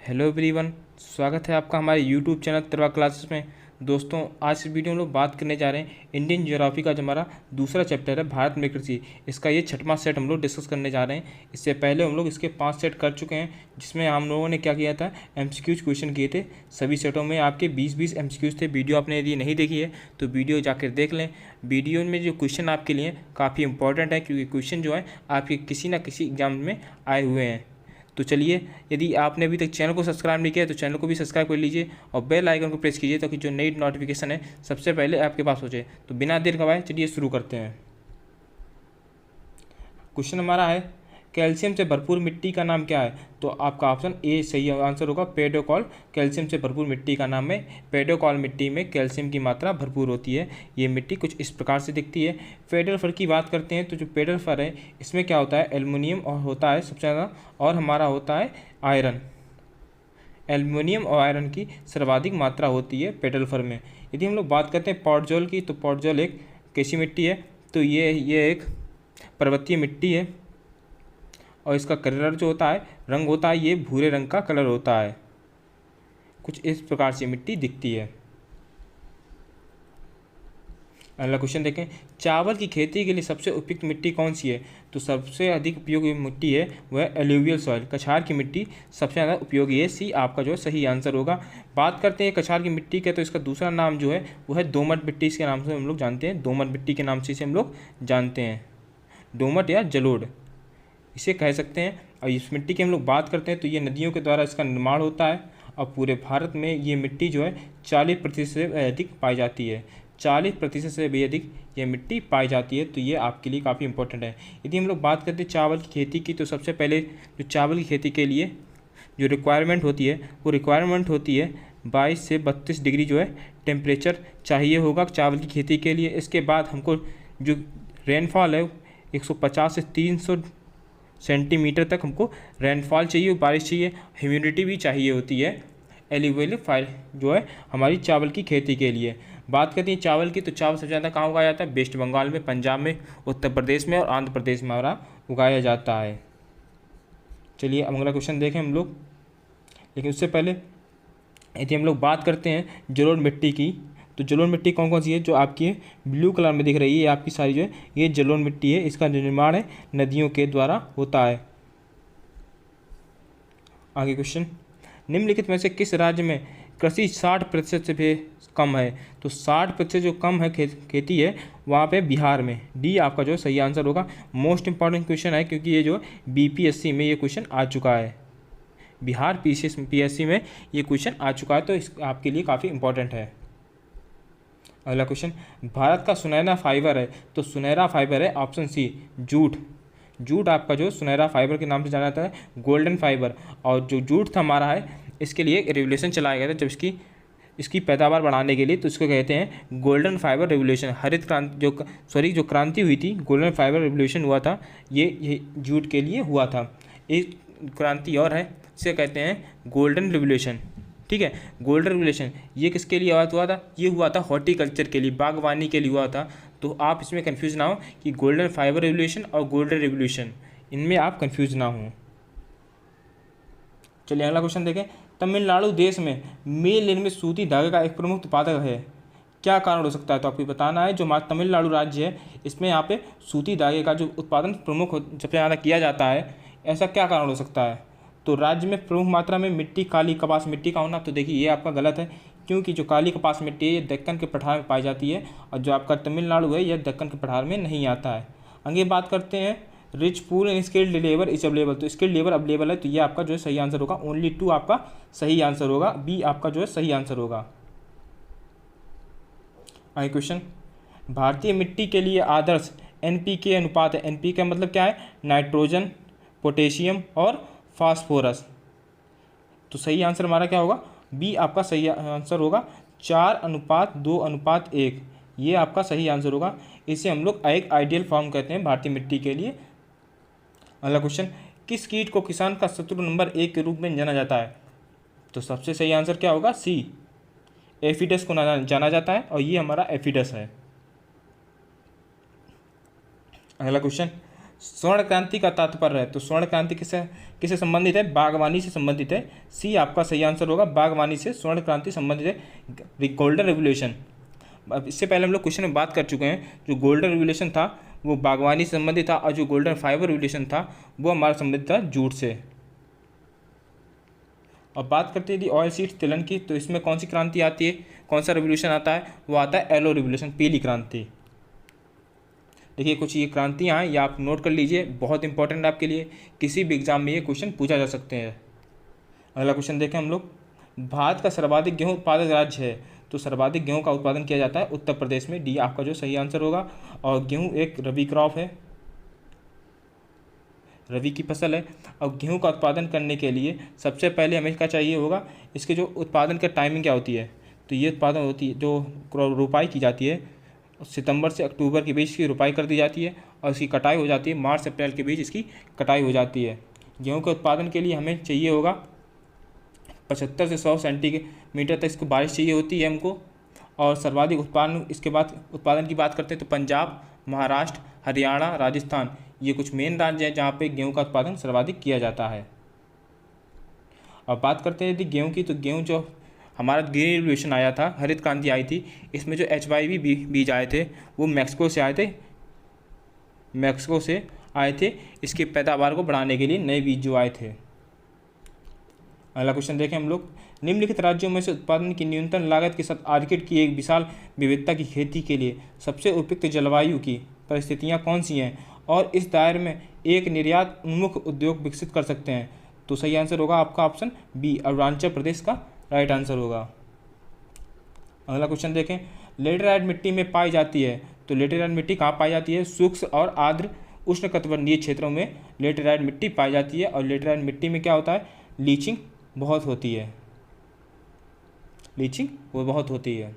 Hello everyone, स्वागत है आपका हमारे यूट्यूब चैनल तलवार क्लासेस में। दोस्तों, आज इस वीडियो में लोग बात करने जा रहे हैं इंडियन ज्योग्राफी का जो हमारा दूसरा चैप्टर है भारत में कृषि, इसका ये छठवां सेट हम लोग डिस्कस करने जा रहे हैं। इससे पहले हम लोग इसके 5 सेट कर चुके हैं, जिसमें हम लोगों ने क्या किया था, एमसीक्यूज क्वेश्चन किए थे। सभी सेटों में आपके 20-20 एमसीक्यूज थे। वीडियो आपने यदि नहीं देखी है तो वीडियो जाकर देख लें। वीडियो में जो क्वेश्चन आपके लिए काफ़ी इंपॉर्टेंट है, क्योंकि क्वेश्चन जो है आपके किसी ना किसी एग्जाम में आए हुए हैं। तो चलिए, यदि आपने अभी तक चैनल को सब्सक्राइब नहीं किया तो चैनल को भी सब्सक्राइब कर लीजिए और बेल आइकन को प्रेस कीजिए, ताकि जो नई नोटिफिकेशन है सबसे पहले आपके पास हो जाए। तो बिना देर गवाए चलिए शुरू करते हैं। क्वेश्चन हमारा है, कैल्शियम से भरपूर मिट्टी का नाम क्या है? तो आपका ऑप्शन ए सही आंसर होगा, पेडोकॉल। कैल्शियम से भरपूर मिट्टी का नाम है पेडोकॉल। मिट्टी में कैल्शियम की मात्रा भरपूर होती है। ये मिट्टी कुछ इस प्रकार से दिखती है। पेडल फर की बात करते हैं तो जो पेडल फर है इसमें क्या होता है, एल्युमिनियम और होता है सबसे ज़्यादा, और हमारा होता है आयरन। एल्युमिनियम और आयरन की सर्वाधिक मात्रा होती है पेडल फर में। यदि हम लोग बात करते हैं पॉटजोल की, तो पॉटजोल एक कैसी मिट्टी है? तो ये एक पर्वतीय मिट्टी है और इसका कलर जो होता है, रंग होता है, ये भूरे रंग का कलर होता है। कुछ इस प्रकार से मिट्टी दिखती है। अगला क्वेश्चन देखें, चावल की खेती के लिए सबसे उपयुक्त मिट्टी कौन सी है? तो सबसे अधिक उपयोगी मिट्टी है वह एलुवियल सॉइल, कछार की मिट्टी सबसे ज़्यादा उपयोगी है। सी आपका जो है सही आंसर होगा। बात करते हैं कछार की मिट्टी के, तो इसका दूसरा नाम जो है वो है दोमट मिट्टी। इसके नाम से हम लोग जानते हैं, दोमट मिट्टी के नाम से इसे हम लोग जानते हैं, दोमट या जलोढ़ इसे कह सकते हैं। और इस मिट्टी की हम लोग बात करते हैं तो ये नदियों के द्वारा इसका निर्माण होता है और पूरे भारत में ये मिट्टी जो है 40% से अधिक पाई जाती है। 40% से भी अधिक ये मिट्टी पाई जाती है। तो ये आपके लिए काफ़ी इंपॉर्टेंट है। यदि हम लोग बात करते हैं चावल की खेती की, तो सबसे पहले जो चावल की खेती के लिए जो रिक्वायरमेंट होती है वो रिक्वायरमेंट होती है 22 से 32 डिग्री जो है टेम्परेचर चाहिए होगा चावल की खेती के लिए। इसके बाद हमको जो रेनफॉल है 150 से 300 सेंटीमीटर तक हमको रेनफॉल चाहिए, बारिश चाहिए। ह्यूमिडिटी भी चाहिए होती है एलिवेल फाइल जो है हमारी चावल की खेती के लिए। बात करते हैं चावल की, तो चावल सबसे ज़्यादा कहाँ उगाया जाता है? वेस्ट बंगाल में, पंजाब में, उत्तर प्रदेश में और आंध्र प्रदेश में हमारा उगाया जाता है। चलिए अब अगला क्वेश्चन देखें हम लोग, लेकिन उससे पहले यदि हम लोग बात करते हैं जलोढ़ मिट्टी की, तो जलोढ़ मिट्टी कौन कौन सी है? जो आपकी ब्लू कलर में दिख रही है ये आपकी सारी जो है ये जलोढ़ मिट्टी है। इसका निर्माण है नदियों के द्वारा होता है। आगे क्वेश्चन, निम्नलिखित में से किस राज्य में कृषि 60% से भी कम है? तो 60% जो कम है खेती है वहाँ पे बिहार में। डी आपका जो सही आंसर होगा। मोस्ट इंपॉर्टेंट क्वेश्चन है, क्योंकि ये जो बीपीएससी में ये क्वेश्चन आ चुका है, बिहार पीएससी में ये क्वेश्चन आ चुका है, तो इस आपके लिए काफ़ी इंपॉर्टेंट है। अगला क्वेश्चन, भारत का सुनहरा फाइबर है? तो सुनहरा फाइबर है ऑप्शन सी जूट। जूट आपका जो सुनहरा फाइबर के नाम से जाना जाता है, गोल्डन फाइबर। और जो जूट था हमारा है, इसके लिए एक रेवोल्यूशन चलाया गया था जब इसकी पैदावार बढ़ाने के लिए, तो इसको कहते हैं गोल्डन फाइबर रेवोल्यूशन। हरित क्रांति जो क्रांति हुई थी, गोल्डन फाइबर रेवोल्यूशन हुआ था, ये जूट के लिए हुआ था। एक क्रांति और है, इसे कहते हैं गोल्डन रेवोल्यूशन। ठीक है, गोल्डन रेवोल्यूशन ये किसके लिए हुआ था? ये हुआ था हॉर्टिकल्चर के लिए, बागवानी के लिए हुआ था। तो आप इसमें कंफ्यूज ना हो कि गोल्डन फाइबर रेवोल्यूशन और गोल्डन रेवोल्यूशन, इनमें आप कंफ्यूज ना हो। चलिए अगला क्वेश्चन देखें, तमिलनाडु देश में मेल निर्मित सूती धागे का एक प्रमुख उत्पादक है, क्या कारण हो सकता है? तो आपको बताना है, जो हमारा तमिलनाडु राज्य है इसमें यहाँ पे सूती धागे का जो उत्पादन प्रमुख सबसे ज़्यादा किया जाता है, ऐसा क्या कारण हो सकता है? तो राज्य में प्रमुख मात्रा में मिट्टी, काली कपास मिट्टी का होना। तो देखिए ये आपका गलत है, क्योंकि जो काली कपास मिट्टी है ये दक्कन के पठार में पाई जाती है, और जो आपका तमिलनाडु है यह दक्कन के पठार में नहीं आता है। आगे बात करते हैं, rich pool and skilled labour is available. तो स्किल्ड लेबर अवेलेबल है, तो ये आपका जो है सही आंसर होगा। ओनली 2 आपका सही आंसर होगा, बी आपका जो है सही आंसर होगा। आगे क्वेश्चन, भारतीय मिट्टी के लिए आदर्श एनपीके अनुपात है? एनपीके मतलब क्या है? नाइट्रोजन, पोटेशियम और फास्फोरस। तो सही आंसर हमारा क्या होगा? बी आपका सही आंसर होगा, 4:2:1, ये आपका सही आंसर होगा। इसे हम लोग एक आइडियल फॉर्म कहते हैं भारतीय मिट्टी के लिए। अगला क्वेश्चन, किस कीट को किसान का शत्रु नंबर 1 के रूप में जाना जाता है? तो सबसे सही आंसर क्या होगा? सी एफिडस को जाना जाता है, और ये हमारा एफिडस है। अगला क्वेश्चन, स्वर्ण क्रांति का तात्पर्य है, तो स्वर्ण क्रांति किससे किससे संबंधित है? बागवानी से संबंधित है। सी आपका सही आंसर होगा, बागवानी से स्वर्ण क्रांति संबंधित है, गोल्डन रेवोल्यूशन। अब इससे पहले हम लोग क्वेश्चन में बात कर चुके हैं, जो गोल्डन रेवोल्यूशन था वो बागवानी से संबंधित था, और जो गोल्डन फाइबर रेवोल्यूशन था वो हमारा संबंधित था जूट से। अब बात करते हैं यदि ऑयल सीड्स तिलहन की, तो इसमें कौन सी क्रांति आती है, कौन सा रेवोल्यूशन आता है? वो आता है येलो रेवोल्यूशन, पीली क्रांति। देखिए कुछ ये क्रांतियाँ हैं, ये आप नोट कर लीजिए, बहुत इंपॉर्टेंट है आपके लिए, किसी भी एग्जाम में ये क्वेश्चन पूछा जा सकते हैं। अगला क्वेश्चन देखें हम लोग, भारत का सर्वाधिक गेहूं उत्पादक राज्य है, तो सर्वाधिक गेहूं का उत्पादन किया जाता है उत्तर प्रदेश में, डी आपका जो सही आंसर होगा। और गेहूं एक रबी क्रॉप है, रबी की फसल है। और गेहूं का उत्पादन करने के लिए सबसे पहले हमें क्या चाहिए होगा, इसके जो उत्पादन का टाइमिंग क्या होती है, तो ये उत्पादन होती है जो रोपाई की जाती है, सितंबर से अक्टूबर के बीच की रोपाई कर दी जाती है, और इसकी कटाई हो जाती है मार्च से अप्रैल के बीच इसकी कटाई हो जाती है। गेहूं के उत्पादन के लिए हमें चाहिए होगा 75 से 100 सेंटीमीटर तक इसको बारिश चाहिए होती है हमको। और सर्वाधिक उत्पादन, इसके बाद उत्पादन की बात करते हैं तो पंजाब, महाराष्ट्र, हरियाणा, राजस्थान, ये कुछ मेन राज्य हैं जहाँ पे गेहूं का उत्पादन सर्वाधिक किया जाता है। अब बात करते हैं यदि गेहूं की, तो गेहूं जो हमारा ग्रीन रिवोल्यूशन आया था, हरित क्रांति आई थी, इसमें जो HYV बीज आए थे वो मैक्सिको से आए थे, इसकी पैदावार को बढ़ाने के लिए नए बीज जो आए थे। अगला क्वेश्चन देखें हम लोग, निम्नलिखित राज्यों में से उत्पादन की न्यूनतम लागत के साथ आर्किड की एक विशाल विविधता की खेती के लिए सबसे उपयुक्त जलवायु की परिस्थितियां कौन सी हैं, और इस दायरे में एक निर्यात उन्मुख उद्योग विकसित कर सकते हैं? तो सही आंसर होगा आपका ऑप्शन बी, अरुणाचल प्रदेश का राइट आंसर होगा। अगला क्वेश्चन देखें, लेटेराइट मिट्टी में पाई जाती है, तो लेटेराइट मिट्टी कहाँ पाई जाती है? शुष्क और आर्द्र उष्णकटिबंधीय क्षेत्रों में लेटेराइट मिट्टी पाई जाती है। और लेटेराइट मिट्टी में क्या होता है? लीचिंग बहुत होती है, लीचिंग वो बहुत होती है।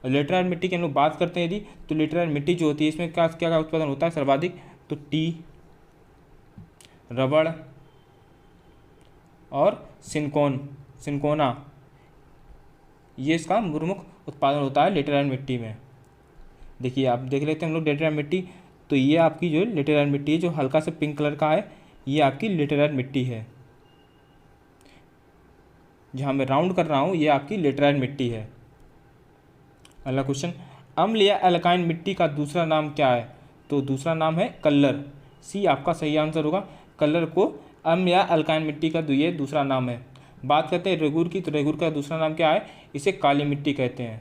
और लेटेराइट मिट्टी की हम लोग बात करते हैं यदि, तो लेटेराइट मिट्टी जो होती है इसमें क्या क्या का उत्पादन होता है सर्वाधिक? तो टी, रबड़ और सिंकोना, ये इसका प्रमुख उत्पादन होता है लेटेराइट मिट्टी में। देखिए आप देख लेते हैं हम लोग लेटेराइट मिट्टी, तो ये आपकी जो लेटेराइट मिट्टी है जो हल्का सा पिंक कलर का है, ये आपकी लेटेराइट मिट्टी है। जहाँ मैं राउंड कर रहा हूँ ये आपकी लेटेराइट मिट्टी है। अगला क्वेश्चन, अम्ल या एल्काइन मिट्टी का दूसरा नाम क्या है? तो दूसरा नाम है कल्लर, सी आपका सही आंसर होगा। कल्लर को अम्ल या एल्काइन मिट्टी का ये दूसरा नाम है। बात करते हैं रेगुर की, तो रेगुर का दूसरा नाम क्या है? इसे काली मिट्टी कहते हैं,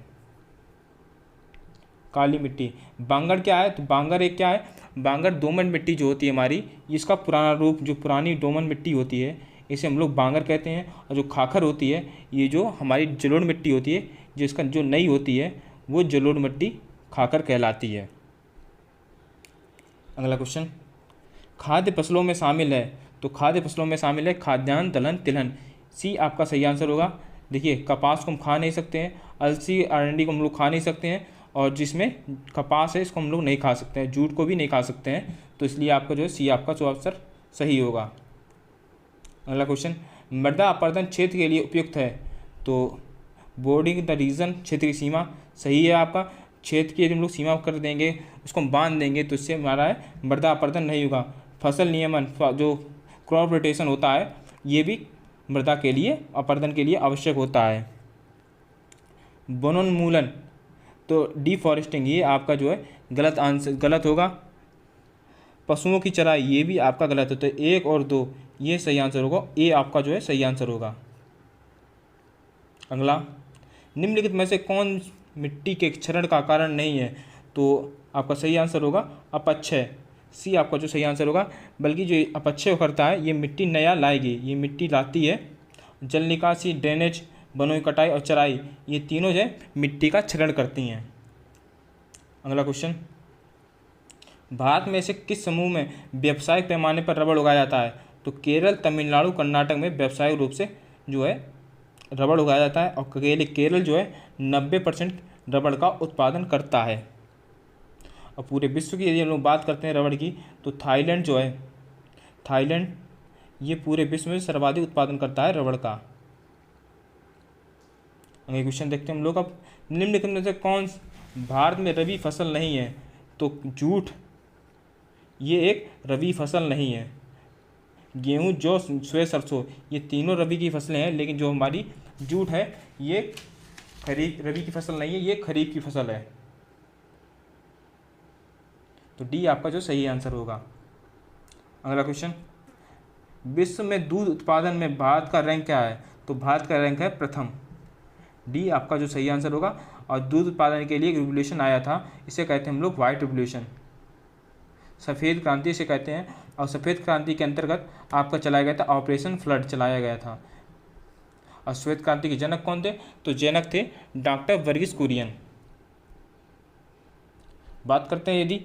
काली मिट्टी। बांगर क्या है? तो बांगर एक क्या है? बांगर दोमट मिट्टी जो होती है हमारी, इसका पुराना रूप जो पुरानी दोमट मिट्टी होती है इसे हम लोग बांगर कहते हैं। और जो खाखर होती है ये जो हमारी जलोढ़ मिट्टी होती है, जिसका जो नई होती है वो जलोढ़ मिट्टी खाकर कहलाती है। अगला क्वेश्चन, खाद्य फसलों में शामिल है, तो खाद्य फसलों में शामिल है खाद्यान्न, दलहन, तिलहन, सी आपका सही आंसर होगा। देखिए कपास को हम खा नहीं सकते हैं, अलसी अरंडी को हम लोग खा नहीं सकते हैं, और जिसमें कपास है इसको हम लोग नहीं खा सकते हैं, जूट को भी नहीं खा सकते हैं, तो इसलिए आपका जो है सी आपका जो आंसर सही होगा। अगला क्वेश्चन, मृदा अपरदन क्षेत्र के लिए उपयुक्त है, तो बोर्डिंग द रीजन, क्षेत्र की सीमा, सही है आपका। क्षेत्र की यदि हम लोग सीमा कर देंगे, उसको हम बांध देंगे, तो इससे हमारा है मृदा अपरदन नहीं होगा। फसल नियमन जो क्रॉप रोटेशन होता है ये भी मृदा के लिए अपरदन के लिए आवश्यक होता है। वनोन्मूलन, तो डिफॉरेस्टिंग, ये आपका जो है गलत आंसर, गलत होगा। पशुओं की चराई, ये भी आपका गलत होता है। 1 और 2 ये सही आंसर होगा, ए आपका जो है सही आंसर होगा। अगला, निम्नलिखित में से कौन मिट्टी के क्षरण का कारण नहीं है? तो आपका सही आंसर होगा अपक्षय, सी आपका जो सही आंसर होगा। बल्कि जो अपक्षय करता है ये मिट्टी नया लाएगी, ये मिट्टी लाती है। जल निकासी, ड्रेनेज, वनों की कटाई और चराई, ये तीनों जो है मिट्टी का क्षरण करती हैं। अगला क्वेश्चन, भारत में से किस समूह में व्यावसायिक पैमाने पर रबड़ उगाया जाता है? तो केरल, तमिलनाडु, कर्नाटक में व्यावसायिक रूप से जो है रबड़ उगाया जाता है, और केरल जो है 90% रबड़ का उत्पादन करता है। और पूरे विश्व की यदि हम लोग बात करते हैं रबड़ की, तो थाईलैंड जो है, थाईलैंड ये पूरे विश्व में सर्वाधिक उत्पादन करता है रबड़ का। अगले क्वेश्चन देखते हैं हम लोग अब, निम्नलिखित में से कौन भारत में रबी फसल नहीं है? तो जूट, ये एक रबी फसल नहीं है। गेहूँ, जौ, सोया, सरसों ये तीनों रबी की फसलें हैं, लेकिन जो हमारी जूट है ये खरीफ रबी की फसल नहीं है, ये खरीफ की फसल है। तो डी आपका जो सही आंसर होगा। अगला क्वेश्चन, विश्व में दूध उत्पादन में भारत का रैंक क्या है? तो भारत का रैंक है प्रथम। डी आपका जो सही आंसर होगा। और दूध उत्पादन के लिए एक रिवोल्यूशन आया था, इसे कहते हैं हम लोग वाइट रिवोल्यूशन, सफ़ेद क्रांति इसे कहते हैं। और सफ़ेद क्रांति के अंतर्गत आपका चलाया गया था ऑपरेशन फ्लड चलाया गया था। और श्वेत क्रांति के जनक कौन थे? तो जनक थे डॉक्टर वर्गीस कुरियन। बात करते हैं यदि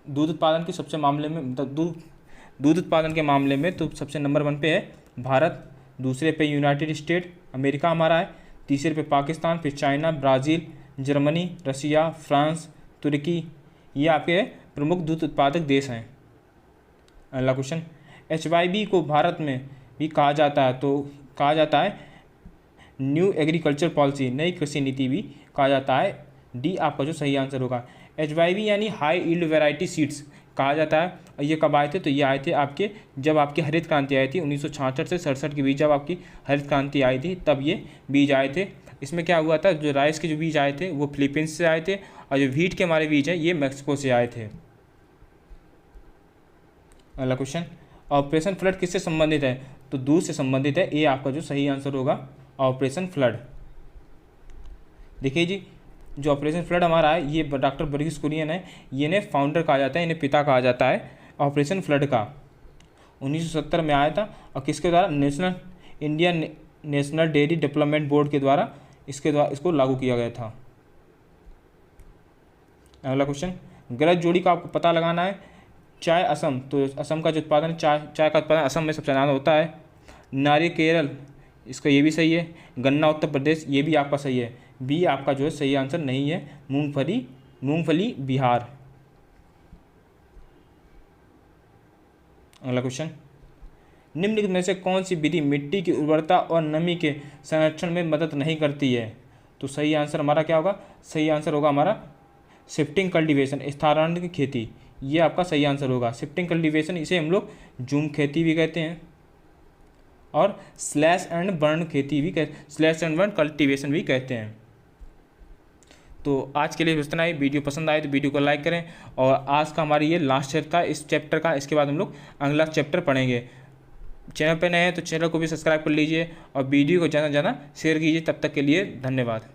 दूध उत्पादन के सबसे मामले में दूध उत्पादन के मामले में, तो सबसे नंबर 1 पे है भारत, दूसरे पे यूनाइटेड स्टेट अमेरिका हमारा है, तीसरे पे पाकिस्तान, फिर चाइना, ब्राज़ील, जर्मनी, रसिया, फ्रांस, तुर्की, ये आपके प्रमुख दूध उत्पादक देश हैं। अगला क्वेश्चन, HYB को भारत में भी कहा जाता है, तो कहा जाता है न्यू एग्रीकल्चर पॉलिसी, नई कृषि नीति भी कहा जाता है। डी आपका जो सही आंसर होगा। HYB यानी हाई यील्ड वैरायटी सीड्स कहा जाता है। और ये कब आए थे? तो ये आए थे आपके जब आपकी हरित क्रांति आई थी 1966 से 67 के बीच, जब आपकी हरित क्रांति आई थी तब ये बीज आए थे। इसमें क्या हुआ था, जो राइस के जो बीज आए थे वो फिलीपींस से आए थे, और जो व्हीट के हमारे बीज हैं ये मैक्सिको से आए थे। अगला क्वेश्चन, ऑपरेशन फ्लड किससे संबंधित है? तो दूध से संबंधित है। ये आपका जो सही आंसर होगा ऑपरेशन फ्लड। देखिए जी, जो ऑपरेशन फ्लड हमारा है ये डॉक्टर वर्गीस कुरियन है, ये ने फाउंडर कहा जाता है, इन्हें पिता कहा जाता है ऑपरेशन फ्लड का। 1970 में आया था। और किसके द्वारा? नेशनल डेयरी डेवलपमेंट बोर्ड के द्वारा इसको लागू किया गया था। अगला क्वेश्चन, गलत जोड़ी का आपको पता लगाना है। चाय असम, तो असम का जो उत्पादन चाय का उत्पादन असम में सबसे ज़्यादा होता है। नारियल केरल, इसका ये भी सही है। गन्ना उत्तर प्रदेश, ये भी आपका सही है। बी आपका जो है सही आंसर नहीं है, मूंगफली बिहार। अगला क्वेश्चन, निम्नलिखित में से कौन सी विधि मिट्टी की उर्वरता और नमी के संरक्षण में मदद नहीं करती है? तो सही आंसर हमारा क्या होगा? सही आंसर होगा हमारा शिफ्टिंग कल्टीवेशन, स्थानांतरण की खेती। ये आपका सही आंसर होगा। शिफ्टिंग कल्टीवेशन, इसे हम लोग जूम खेती भी कहते हैं और स्लैश एंड बर्न खेती भी स्लैश एंड बर्न कल्टीवेशन भी कहते हैं। तो आज के लिए इतना ही। वीडियो पसंद आए तो वीडियो को लाइक करें। और आज का हमारी ये लास्ट चैप्टर था इस चैप्टर का, इसके बाद हम लोग अगला चैप्टर पढ़ेंगे। चैनल पे नए हैं तो चैनल को भी सब्सक्राइब कर लीजिए और वीडियो को ज़्यादा से ज़्यादा शेयर कीजिए। तब तक के लिए धन्यवाद।